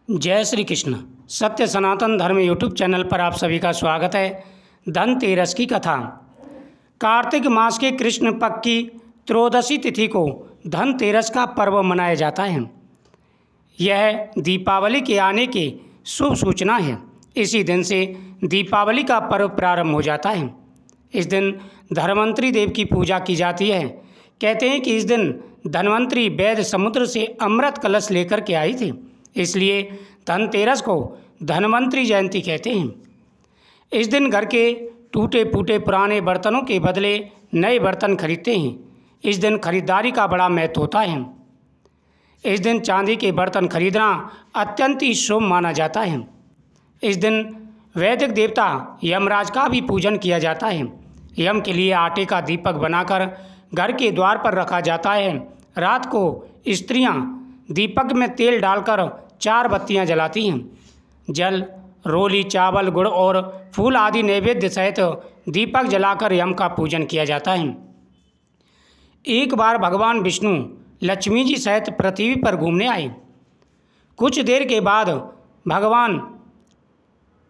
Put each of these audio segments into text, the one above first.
जय श्री कृष्ण। सत्य सनातन धर्म यूट्यूब चैनल पर आप सभी का स्वागत है। धनतेरस की कथा। कार्तिक मास के कृष्ण पक्ष की त्रयोदशी तिथि को धनतेरस का पर्व मनाया जाता है। यह दीपावली के आने की शुभ सूचना है। इसी दिन से दीपावली का पर्व प्रारंभ हो जाता है। इस दिन धन्वंतरी देव की पूजा की जाती है। कहते हैं कि इस दिन धन्वंतरी वैद्य समुद्र से अमृत कलश लेकर के आई थी, इसलिए धनतेरस को धन्वंतरी जयंती कहते हैं। इस दिन घर के टूटे फूटे पुराने बर्तनों के बदले नए बर्तन खरीदते हैं। इस दिन खरीदारी का बड़ा महत्व होता है। इस दिन चांदी के बर्तन खरीदना अत्यंत ही शुभ माना जाता है। इस दिन वैदिक देवता यमराज का भी पूजन किया जाता है। यम के लिए आटे का दीपक बनाकर घर के द्वार पर रखा जाता है। रात को स्त्रियां दीपक में तेल डालकर 4 बत्तियां जलाती हैं। जल, रोली, चावल, गुड़ और फूल आदि नैवेद्य सहित दीपक जलाकर यम का पूजन किया जाता है। एक बार भगवान विष्णु लक्ष्मी जी सहित पृथ्वी पर घूमने आए। कुछ देर के बाद भगवान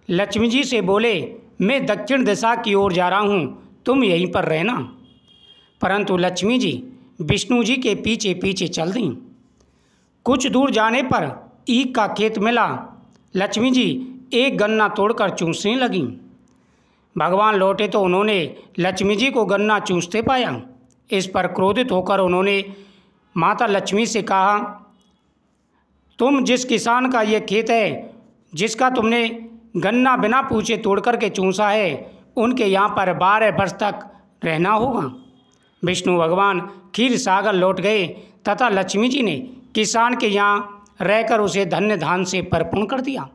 लक्ष्मी जी से बोले, मैं दक्षिण दिशा की ओर जा रहा हूँ, तुम यहीं पर रहना। परंतु लक्ष्मी जी विष्णु जी के पीछे पीछे चल दी। कुछ दूर जाने पर ईख का खेत मिला। लक्ष्मी जी एक गन्ना तोड़कर चूसने लगीं। भगवान लौटे तो उन्होंने लक्ष्मी जी को गन्ना चूसते पाया। इस पर क्रोधित होकर उन्होंने माता लक्ष्मी से कहा, तुम जिस किसान का ये खेत है, जिसका तुमने गन्ना बिना पूछे तोड़ करके चूसा है, उनके यहाँ पर 12 वर्ष तक रहना होगा। विष्णु भगवान क्षीर सागर लौट गए तथा लक्ष्मी जी ने किसान के यहाँ रहकर उसे धन्य धान से परिपूर्ण कर दिया।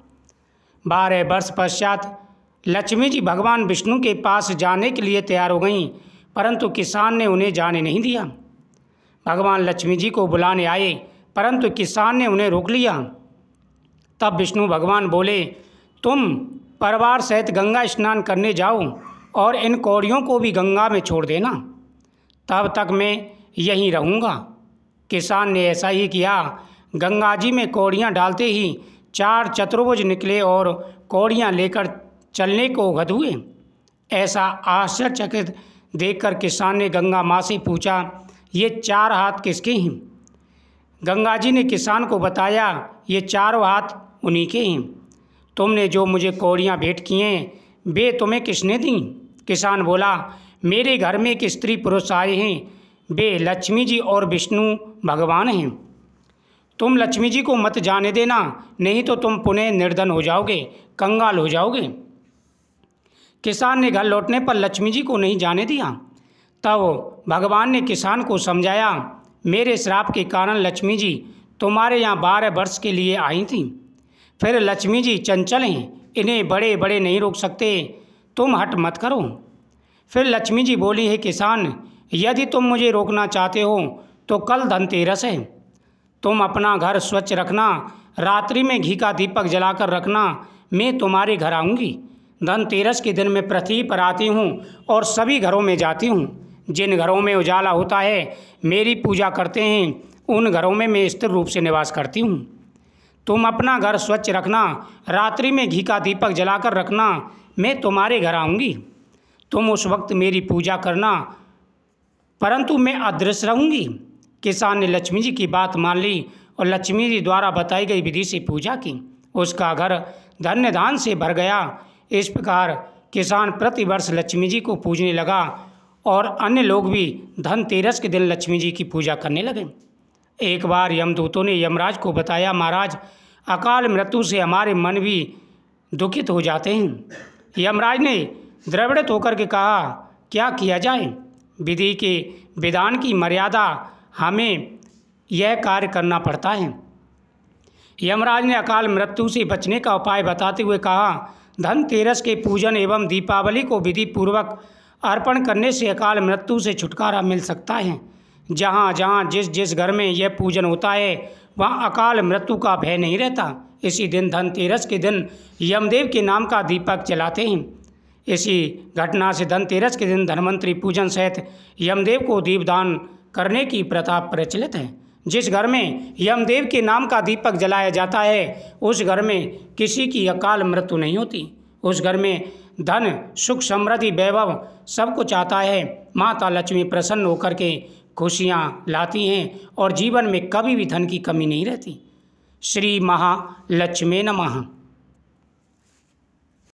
12 वर्ष पश्चात लक्ष्मी जी भगवान विष्णु के पास जाने के लिए तैयार हो गईं, परंतु किसान ने उन्हें जाने नहीं दिया। भगवान लक्ष्मी जी को बुलाने आए, परंतु किसान ने उन्हें रोक लिया। तब विष्णु भगवान बोले, तुम परिवार सहित गंगा स्नान करने जाओ और इन कौड़ियों को भी गंगा में छोड़ देना, तब तक मैं यहीं रहूँगा। किसान ने ऐसा ही किया। गंगा जी में कौड़ियाँ डालते ही 4 चतुर्भुज निकले और कौड़ियाँ लेकर चलने को गद हुए। ऐसा आश्चर्यचकित देखकर किसान ने गंगा माँ से पूछा, ये 4 हाथ किसके हैं? गंगा जी ने किसान को बताया, ये 4 हाथ उन्हीं के हैं। तुमने जो मुझे कौड़ियाँ भेंट की हैं, वे तुम्हें किसने दी? किसान बोला, मेरे घर में एक स्त्री पुरुष आए हैं, वे लक्ष्मी जी और विष्णु भगवान हैं। तुम लक्ष्मी जी को मत जाने देना, नहीं तो तुम पुनः निर्धन हो जाओगे, कंगाल हो जाओगे। किसान ने घर लौटने पर लक्ष्मी जी को नहीं जाने दिया। तब भगवान ने किसान को समझाया, मेरे श्राप के कारण लक्ष्मी जी तुम्हारे यहाँ 12 वर्ष के लिए आई थीं। फिर लक्ष्मी जी चंचल हैं, इन्हें बड़े बड़े नहीं रोक सकते, तुम हट मत करो। फिर लक्ष्मी जी बोली, है किसान, यदि तुम मुझे रोकना चाहते हो तो कल धनतेरस है, तुम अपना घर स्वच्छ रखना, रात्रि में घी का दीपक जलाकर रखना, मैं तुम्हारे घर आऊँगी। धनतेरस के दिन मैं पृथ्वी पर आती हूँ और सभी घरों में जाती हूँ। जिन घरों में उजाला होता है, मेरी पूजा करते हैं, उन घरों में मैं स्थिर रूप से निवास करती हूँ। तुम अपना घर स्वच्छ रखना, रात्रि में घी का दीपक जलाकर रखना, मैं तुम्हारे घर आऊँगी। तुम उस वक्त मेरी पूजा करना, परंतु मैं अदृश्य रहूँगी। किसान ने लक्ष्मी जी की बात मान ली और लक्ष्मी जी द्वारा बताई गई विधि से पूजा की। उसका घर धन्य धान से भर गया। इस प्रकार किसान प्रतिवर्ष लक्ष्मी जी को पूजने लगा और अन्य लोग भी धनतेरस के दिन लक्ष्मी जी की पूजा करने लगे। एक बार यमदूतों ने यमराज को बताया, महाराज, अकाल मृत्यु से हमारे मन भी दुखित हो जाते हैं। यमराज ने द्रवित होकर के कहा, क्या किया जाए? विधि के विधान की मर्यादा हमें यह कार्य करना पड़ता है। यमराज ने अकाल मृत्यु से बचने का उपाय बताते हुए कहा, धनतेरस के पूजन एवं दीपावली को विधि पूर्वक अर्पण करने से अकाल मृत्यु से छुटकारा मिल सकता है। जहाँ जहाँ जिस जिस घर में यह पूजन होता है, वहाँ अकाल मृत्यु का भय नहीं रहता। इसी दिन धनतेरस के दिन यमदेव के नाम का दीपक जलाते हैं। इसी घटना से धनतेरस के दिन धन्वंतरी पूजन सहित यमदेव को दीपदान करने की प्रथा प्रचलित है। जिस घर में यमदेव के नाम का दीपक जलाया जाता है उस घर में किसी की अकाल मृत्यु नहीं होती। उस घर में धन, सुख, समृद्धि, वैभव सब कुछ आता है। माता लक्ष्मी प्रसन्न होकर के खुशियाँ लाती हैं और जीवन में कभी भी धन की कमी नहीं रहती। श्री महालक्ष्मी नमः।